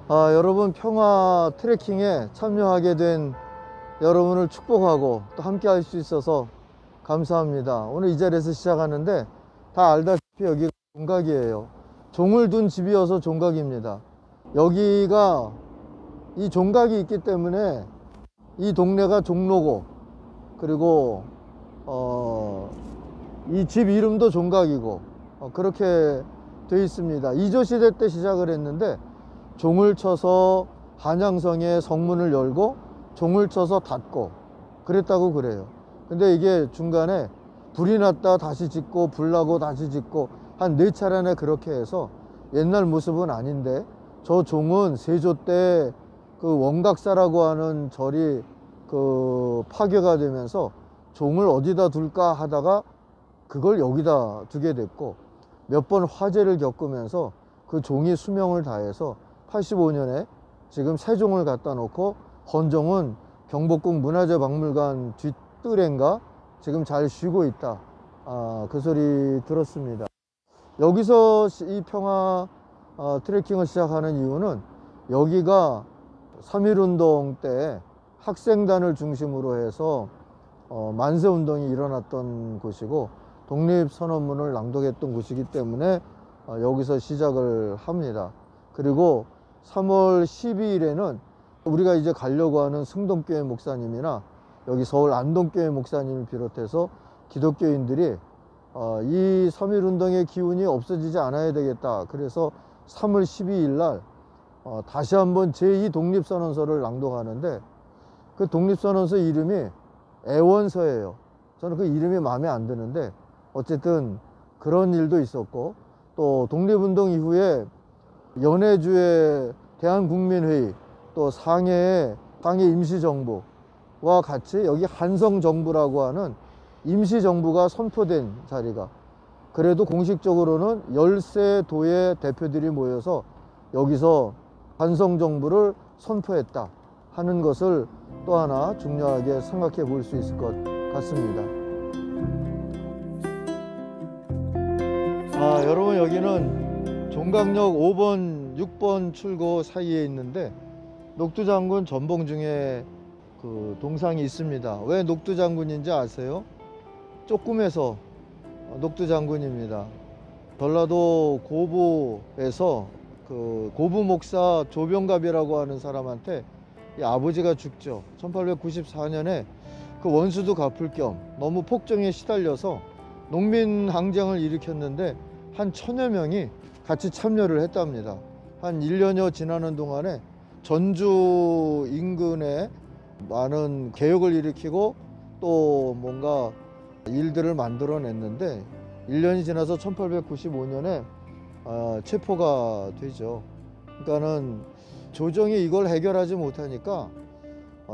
여러분 평화 트레킹에 참여하게 된 여러분을 축복하고 또 함께 할 수 있어서 감사합니다. 오늘 이 자리에서 시작하는데 다 알다시피 여기가 종각이에요. 종을 둔 집이어서 종각입니다. 여기가 이 종각이 있기 때문에 이 동네가 종로고, 그리고 이 집 이름도 종각이고, 그렇게 되어 있습니다. 이조시대 때 시작을 했는데 종을 쳐서 한양성의 성문을 열고 종을 쳐서 닫고 그랬다고 그래요. 근데 이게 중간에 불이 났다 다시 짓고 불 나고 다시 짓고 한 4차례나 그렇게 해서 옛날 모습은 아닌데, 저 종은 세조 때 그 원각사라고 하는 절이 파괴가 되면서 종을 어디다 둘까 하다가 그걸 여기다 두게 됐고, 몇 번 화재를 겪으면서 그 종이 수명을 다해서 85년에 지금 새 종을 갖다 놓고 헌종은 경복궁 문화재박물관 뒷뜰인가 지금 잘 쉬고 있다, 그 소리 들었습니다. 여기서 이 평화 트레킹을 시작하는 이유는 여기가 3.1운동 때 학생단을 중심으로 해서 만세운동이 일어났던 곳이고 독립선언문을 낭독했던 곳이기 때문에 여기서 시작을 합니다. 그리고 3월 12일에는 우리가 이제 가려고 하는 승동교회 목사님이나 여기 서울 안동교회 목사님을 비롯해서 기독교인들이 이 3.1운동의 기운이 없어지지 않아야 되겠다, 그래서 3월 12일 날 다시 한번 제2 독립선언서를 낭독하는데, 그 독립선언서 이름이 애원서예요. 저는 그 이름이 마음에 안 드는데 어쨌든 그런 일도 있었고, 또 독립운동 이후에 연해주의 대한국민회의, 또 상해의 상해 임시정부와 같이 여기 한성정부라고 하는 임시정부가 선포된 자리가, 그래도 공식적으로는 13도의 대표들이 모여서 여기서 한성정부를 선포했다 하는 것을 또 하나 중요하게 생각해 볼 수 있을 것 같습니다. 여러분, 여기는 종각역 5번 6번 출구 사이에 있는데 녹두장군 전봉중에 그 동상이 있습니다. 왜 녹두장군인지 아세요? 쪼꿈에서 녹두장군입니다. 전라도 고부에서 그 고부 목사 조병갑이라고 하는 사람한테 이 아버지가 죽죠. 1894년에 그 원수도 갚을 겸 너무 폭정에 시달려서 농민항쟁을 일으켰는데 한 1000여 명이 같이 참여를 했답니다. 한 1년여 지나는 동안에 전주 인근에 많은 개혁을 일으키고 또 뭔가 일들을 만들어냈는데 1년이 지나서 1895년에 체포가 되죠. 그러니까는 조정이 이걸 해결하지 못하니까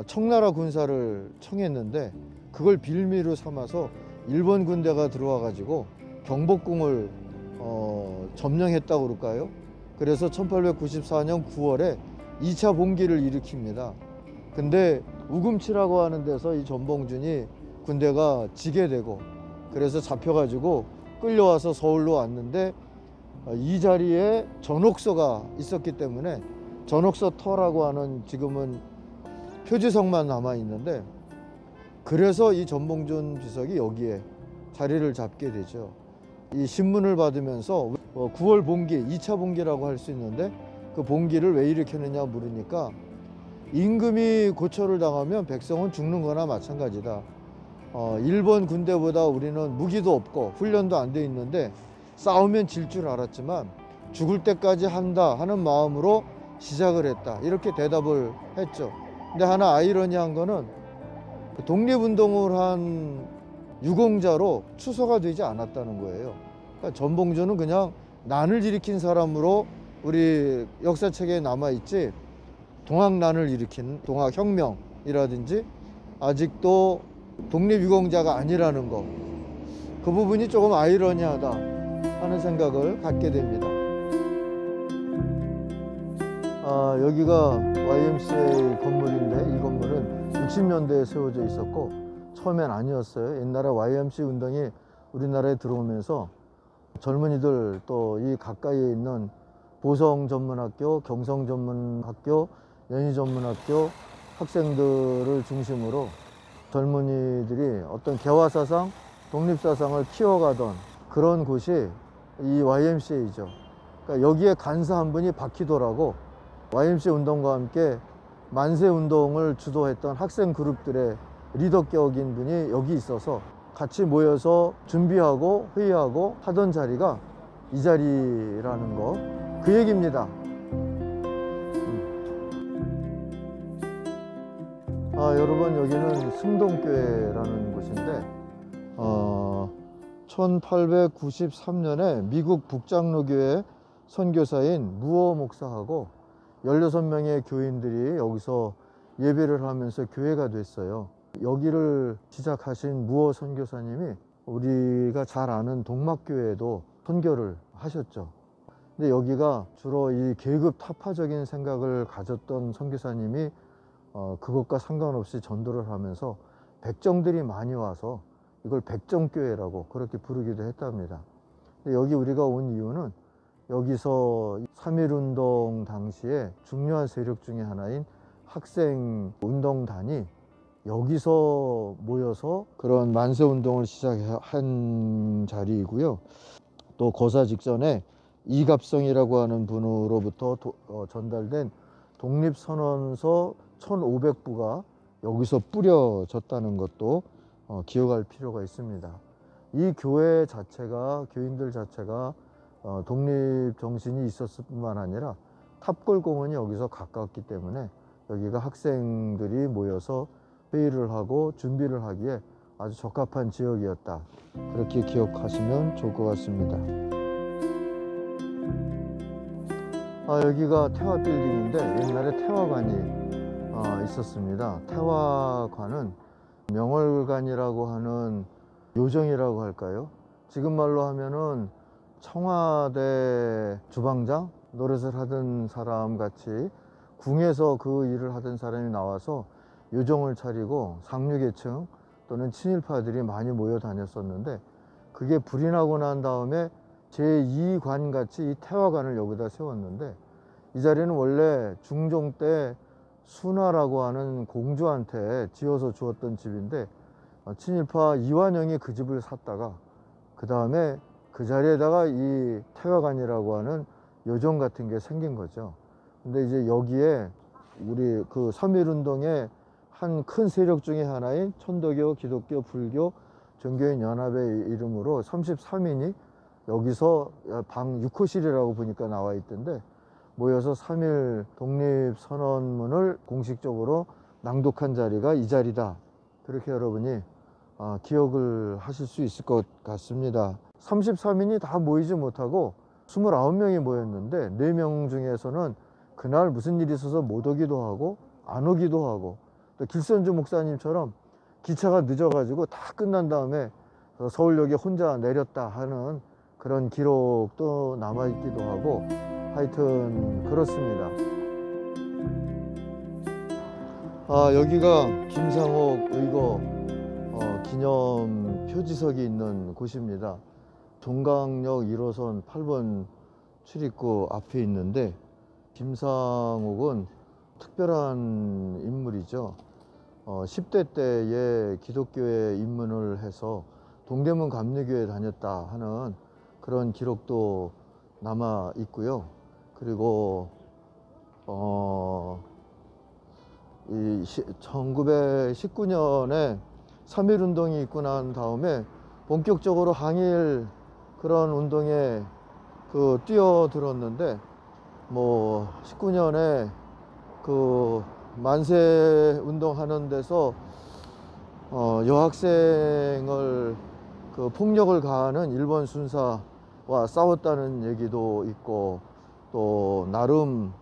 청나라 군사를 청했는데 그걸 빌미로 삼아서 일본 군대가 들어와 가지고 경복궁을 점령했다고 그럴까요? 그래서 1894년 9월에 2차 봉기를 일으킵니다. 근데 우금치라고 하는 데서 이 전봉준이 군대가 지게 되고, 그래서 잡혀가지고 끌려와서 서울로 왔는데 이 자리에 전옥서가 있었기 때문에 전옥서 터라고 하는 지금은 표지석만 남아 있는데, 그래서 이 전봉준 비석이 여기에 자리를 잡게 되죠. 이 신문을 받으면서 9월 봉기, 2차 봉기라고 할 수 있는데 그 봉기를 왜 일으켰느냐 물으니까 임금이 고초를 당하면 백성은 죽는 거나 마찬가지다. 일본 군대보다 우리는 무기도 없고 훈련도 안 돼 있는데 싸우면 질 줄 알았지만 죽을 때까지 한다 하는 마음으로 시작을 했다, 이렇게 대답을 했죠. 근데 하나 아이러니한 거는 독립운동을 한 유공자로 추서가 되지 않았다는 거예요. 그러니까 전봉준은 그냥 난을 일으킨 사람으로 우리 역사책에 남아있지, 동학난을 일으킨 동학혁명이라든지 아직도 독립유공자가 아니라는 거, 그 부분이 조금 아이러니하다 하는 생각을 갖게 됩니다. 여기가 YMCA 건물인데 이 건물은 60년대에 세워져 있었고 처음엔 아니었어요. 옛날에 YMCA 운동이 우리나라에 들어오면서 젊은이들 또 이 가까이에 있는 보성전문학교, 경성전문학교, 연희전문학교 학생들을 중심으로 젊은이들이 어떤 개화사상, 독립사상을 키워가던 그런 곳이 이 YMCA죠. 그러니까 여기에 간사 한 분이 박희도라고 YMCA 운동과 함께 만세운동을 주도했던 학생 그룹들의 리더격인 분이 여기 있어서 같이 모여서 준비하고 회의하고 하던 자리가 이 자리라는 거, 그 얘기입니다. 여러분, 여기는 승동교회라는 곳인데 1893년에 미국 북장로교회 선교사인 무어 목사하고 16명의 교인들이 여기서 예배를 하면서 교회가 됐어요. 여기를 시작하신 무어 선교사님이 우리가 잘 아는 동막교회에도 선교를 하셨죠. 근데 여기가 주로 이 계급 타파적인 생각을 가졌던 선교사님이 그것과 상관없이 전도를 하면서 백정들이 많이 와서 이걸 백정교회라고 그렇게 부르기도 했답니다. 근데 여기 우리가 온 이유는 여기서 3.1운동 당시에 중요한 세력 중에 하나인 학생운동단이 여기서 모여서 그런 만세운동을 시작한 자리이고요. 또 고사 직전에 이갑성이라고 하는 분으로부터 전달된 독립선언서 1500부가 여기서 뿌려졌다는 것도 기억할 필요가 있습니다. 이 교회 자체가, 교인들 자체가 독립정신이 있었을 뿐만 아니라 탑골공원이 여기서 가깝기 때문에 여기가 학생들이 모여서 회의를 하고 준비를 하기에 아주 적합한 지역이었다. 그렇게 기억하시면 좋을 것 같습니다. 여기가 태화빌딩인데 옛날에 태화관이 있었습니다. 태화관은 명월관이라고 하는 요정이라고 할까요? 지금 말로 하면은 청와대 주방장 노릇을 하던 사람 같이 궁에서 그 일을 하던 사람이 나와서 요정을 차리고 상류계층 또는 친일파들이 많이 모여 다녔었는데, 그게 불이 나고 난 다음에 제2관 같이 이 태화관을 여기다 세웠는데, 이 자리는 원래 중종 때 순화라고 하는 공주한테 지어서 주었던 집인데 친일파 이완영이 그 집을 샀다가 그 다음에 그 자리에다가 이 태화관이라고 하는 요정 같은 게 생긴 거죠. 근데 이제 여기에 우리 그 3.1운동의 한 큰 세력 중에 하나인 천도교, 기독교, 불교, 종교인 연합의 이름으로 33인이 여기서 방 6호실이라고 보니까 나와 있던데 모여서 3.1 독립선언문을 공식적으로 낭독한 자리가 이 자리다. 그렇게 여러분이 기억을 하실 수 있을 것 같습니다. 33인이 다 모이지 못하고 29명이 모였는데 4명 중에서는 그날 무슨 일이 있어서 못 오기도 하고 안 오기도 하고, 또 길선주 목사님처럼 기차가 늦어가지고 다 끝난 다음에 서울역에 혼자 내렸다 하는 그런 기록도 남아있기도 하고, 하여튼 그렇습니다. 여기가 김상옥 의거 기념 표지석이 있는 곳입니다. 종강역 1호선 8번 출입구 앞에 있는데, 김상옥은 특별한 인물이죠. 10대 때에 기독교에 입문을 해서 동대문 감리교에 다녔다 하는 그런 기록도 남아 있고요. 그리고 1919년에 3.1운동이 있고 난 다음에 본격적으로 항일 그런 운동에 뛰어들었는데, 19년에 그 만세 운동하는 데서 여학생을 폭력을 가하는 일본 순사와 싸웠다는 얘기도 있고, 또 나름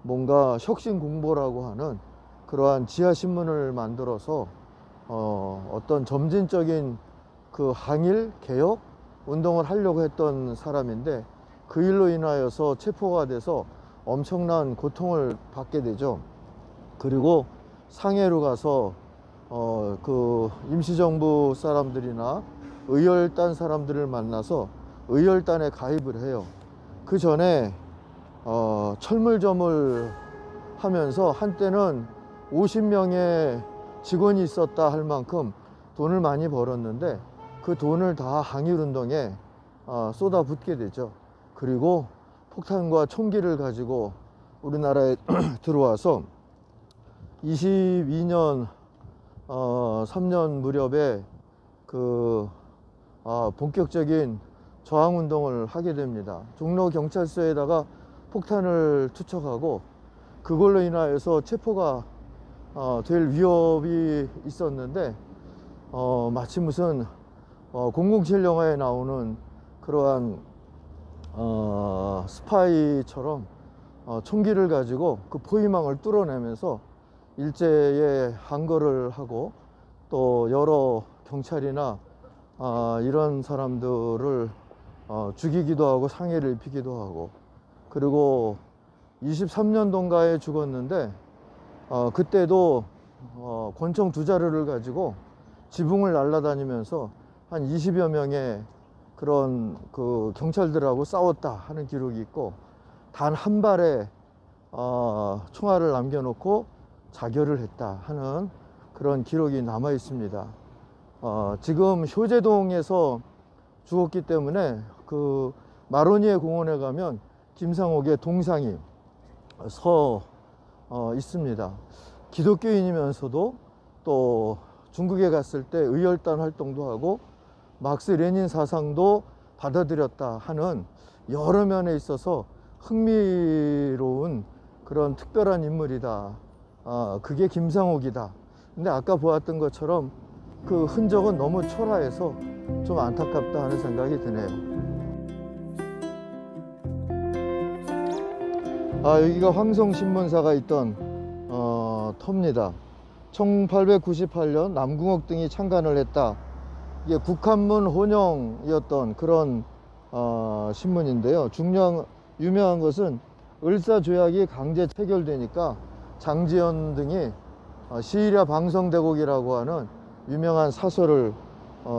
뭔가 혁신 공보라고 하는 그러한 지하신문을 만들어서 어떤 점진적인 그 항일 개혁 운동을 하려고 했던 사람인데, 그 일로 인하여서 체포가 돼서 엄청난 고통을 받게 되죠. 그리고 상해로 가서 그 임시정부 사람들이나 의열단 사람들을 만나서 의열단에 가입을 해요. 그 전에 철물점을 하면서 한때는 50명의 직원이 있었다 할 만큼 돈을 많이 벌었는데 그 돈을 다 항일운동에 쏟아붓게 되죠. 그리고 폭탄과 총기를 가지고 우리나라에 들어와서 22년 3년 무렵에 그 본격적인 저항운동을 하게 됩니다. 종로 경찰서에다가 폭탄을 투척하고 그걸로 인하여서 체포가 될 위협이 있었는데 마치 무슨 007 영화에 나오는 그러한 스파이처럼 총기를 가지고 그 포위망을 뚫어내면서 일제에 항거를 하고 또 여러 경찰이나 이런 사람들을 죽이기도 하고 상해를 입히기도 하고, 그리고 23년도인가에 죽었는데 그때도 권총 2자루를 가지고 지붕을 날아다니면서 한 20여 명의 그런 그 경찰들하고 싸웠다 하는 기록이 있고, 단 한 발의 총알을 남겨놓고 자결을 했다 하는 그런 기록이 남아 있습니다. 지금 효제동에서 죽었기 때문에 그 마로니에 공원에 가면 김상옥의 동상이 서 있습니다. 기독교인이면서도 또 중국에 갔을 때 의열단 활동도 하고 막스 레닌 사상도 받아들였다 하는 여러 면에 있어서 흥미로운 그런 특별한 인물이다. 그게 김상옥이다. 근데 아까 보았던 것처럼 그 흔적은 너무 초라해서 좀 안타깝다 하는 생각이 드네요. 여기가 황성신문사가 있던 터입니다. 1898년 남궁옥 등이 창간을 했다. 이게 국한문 혼영이었던 그런 신문인데요. 유명한 것은 을사조약이 강제 체결되니까 장지연 등이 시일야 방성대곡이라고 하는 유명한 사설을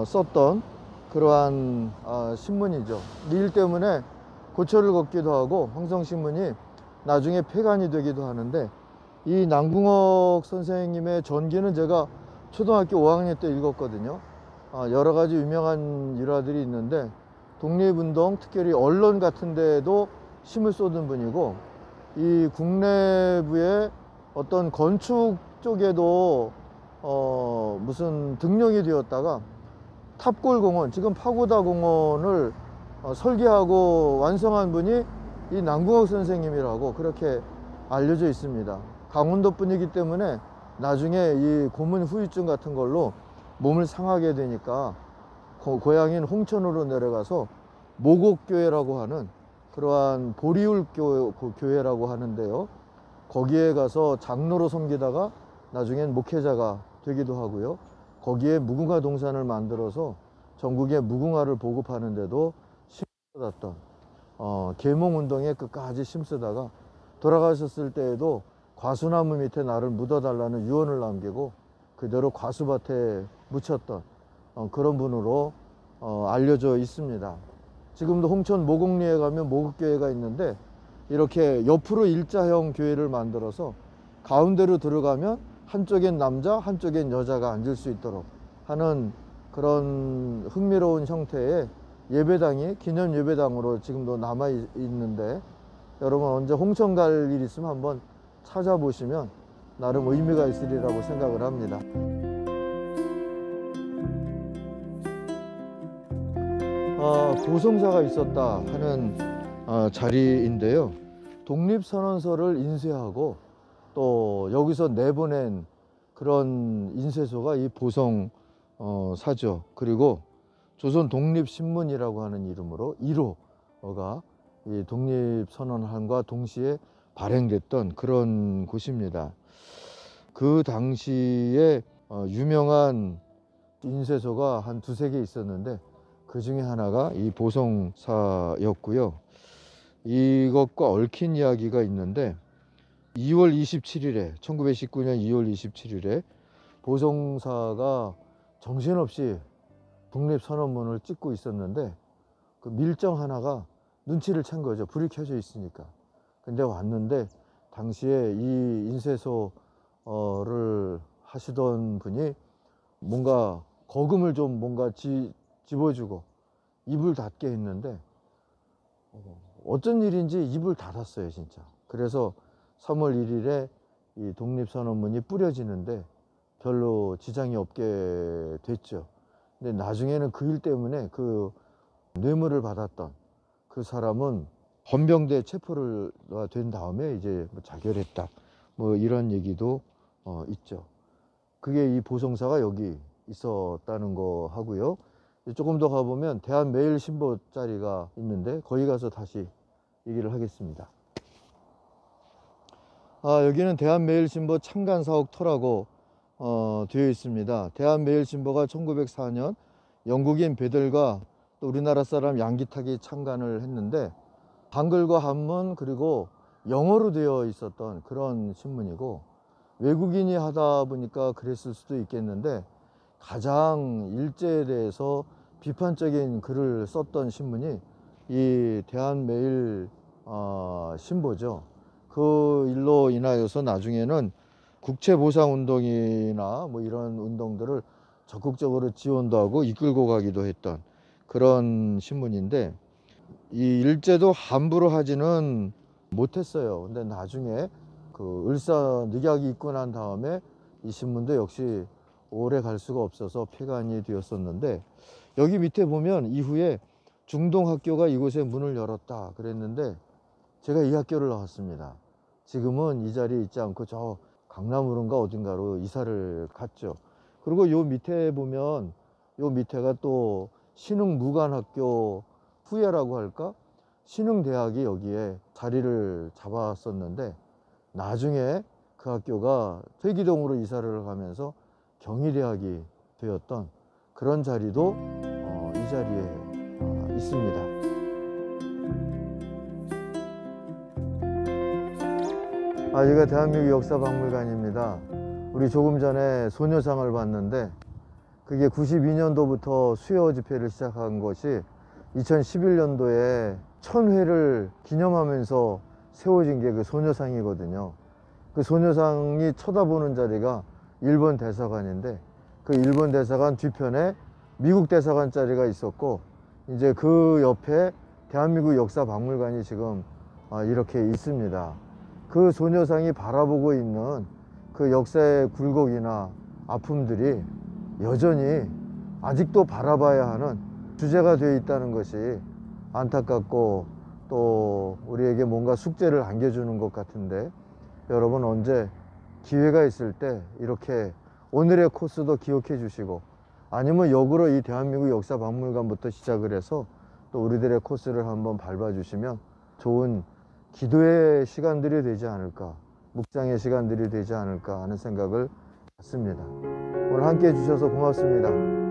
썼던 그러한 신문이죠. 이 일 때문에 고초를 걷기도 하고 황성신문이 나중에 폐간이 되기도 하는데, 이 남궁옥 선생님의 전기는 제가 초등학교 5학년 때 읽었거든요. 여러 가지 유명한 일화들이 있는데 독립운동, 특별히 언론 같은 데에도 힘을 쏟은 분이고, 이 국내부의 어떤 건축 쪽에도 무슨 등용이 되었다가 탑골공원, 지금 파고다 공원을 설계하고 완성한 분이 이 남궁옥 선생님이라고 그렇게 알려져 있습니다. 강원도 분이기 때문에 나중에 이 고문 후유증 같은 걸로 몸을 상하게 되니까 고향인 홍천으로 내려가서 모곡교회라고 하는 그러한 보리울 교회라고 하는데요. 거기에 가서 장로로 섬기다가 나중엔 목회자가 되기도 하고요. 거기에 무궁화 동산을 만들어서 전국에 무궁화를 보급하는 데도 힘쓰었던 계몽운동에 끝까지 힘쓰다가 돌아가셨을 때에도 과수나무 밑에 나를 묻어달라는 유언을 남기고 그대로 과수밭에 묻혔던 그런 분으로 알려져 있습니다. 지금도 홍천 모곡리에 가면 모국교회가 있는데 이렇게 옆으로 일자형 교회를 만들어서 가운데로 들어가면 한쪽엔 남자 한쪽엔 여자가 앉을 수 있도록 하는 그런 흥미로운 형태의 예배당이 기념 예배당으로 지금도 남아 있는데, 여러분 언제 홍천 갈 일 있으면 한번 찾아보시면 나름 의미가 있으리라고 생각을 합니다. 보성사가 있었다 하는 자리인데요. 독립선언서를 인쇄하고 또 여기서 내보낸 그런 인쇄소가 이 보성사죠. 그리고 조선 독립신문이라고 하는 이름으로 1호가 이 독립선언함과 동시에 발행됐던 그런 곳입니다. 그 당시에 유명한 인쇄소가 한 2~3개 있었는데 그 중에 하나가 이 보성사였고요. 이것과 얽힌 이야기가 있는데 2월 27일에 1919년 2월 27일에 보성사가 정신없이 독립선언문을 찍고 있었는데 그 밀정 하나가 눈치를 챈 거죠. 불이 켜져 있으니까. 근데 왔는데 당시에 이 인쇄소를 하시던 분이 뭔가 거금을 좀 뭔가 집어주고 입을 닫게 했는데 어쩐 일인지 입을 닫았어요 진짜. 그래서 3월 1일에 이 독립선언문이 뿌려지는데 별로 지장이 없게 됐죠. 근데 나중에는 그 일 때문에 그 뇌물을 받았던 그 사람은 헌병대에 체포를 된 다음에 이제 뭐 자결했다 뭐 이런 얘기도 있죠. 그게 이 보성사가 여기 있었다는 거 하고요. 조금 더 가보면 대한매일신보 자리가 있는데 거기 가서 다시 얘기를 하겠습니다. 여기는 대한매일신보 창간사옥터라고 되어 있습니다. 대한매일신보가 1904년 영국인 베들과 또 우리나라 사람 양기탁이 창간을 했는데 한글과 한문 그리고 영어로 되어 있었던 그런 신문이고, 외국인이 하다 보니까 그랬을 수도 있겠는데 가장 일제에 대해서 비판적인 글을 썼던 신문이 이 대한매일 신보죠. 그 일로 인하여서 나중에는 국채보상운동이나 뭐 이런 운동들을 적극적으로 지원도 하고 이끌고 가기도 했던 그런 신문인데, 이 일제도 함부로 하지는 못했어요. 근데 나중에 그 을사늑약이 있고 난 다음에 이 신문도 역시 오래 갈 수가 없어서 폐간이 되었었는데, 여기 밑에 보면 이후에 중동학교가 이곳에 문을 열었다 그랬는데 제가 이 학교를 나왔습니다. 지금은 이 자리에 있지 않고 저 강남으로인가 어딘가로 이사를 갔죠. 그리고 요 밑에 보면 요 밑에가 또 신흥무관학교 후예라고 할까? 신흥대학이 여기에 자리를 잡았었는데 나중에 그 학교가 퇴기동으로 이사를 가면서 경희대학이 되었던 그런 자리도 이 자리에 있습니다. 여기가 대한민국 역사박물관입니다. 우리 조금 전에 소녀상을 봤는데 그게 92년도부터 수요 집회를 시작한 것이 2011년도에 1000회를 기념하면서 세워진 게 그 소녀상이거든요. 그 소녀상이 쳐다보는 자리가 일본 대사관인데 그 일본 대사관 뒤편에 미국 대사관 자리가 있었고, 이제 그 옆에 대한민국 역사박물관이 지금 이렇게 있습니다. 그 소녀상이 바라보고 있는 그 역사의 굴곡이나 아픔들이 여전히 아직도 바라봐야 하는 주제가 되어 있다는 것이 안타깝고 또 우리에게 뭔가 숙제를 안겨주는 것 같은데, 여러분 언제 기회가 있을 때 이렇게 오늘의 코스도 기억해 주시고, 아니면 역으로 이 대한민국 역사박물관부터 시작을 해서 또 우리들의 코스를 한번 밟아 주시면 좋은 기도의 시간들이 되지 않을까, 묵상의 시간들이 되지 않을까 하는 생각을 갖습니다. 오늘 함께 해주셔서 고맙습니다.